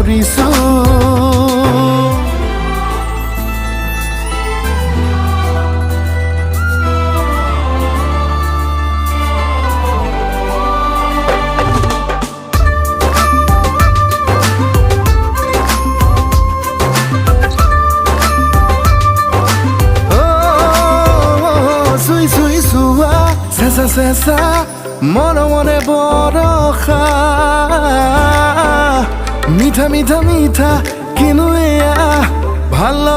ভাবিছো চেঁচা চেঁচা মনে মনে বৰষা মিঠা মিঠা মিঠা কিনো এয়া ভাল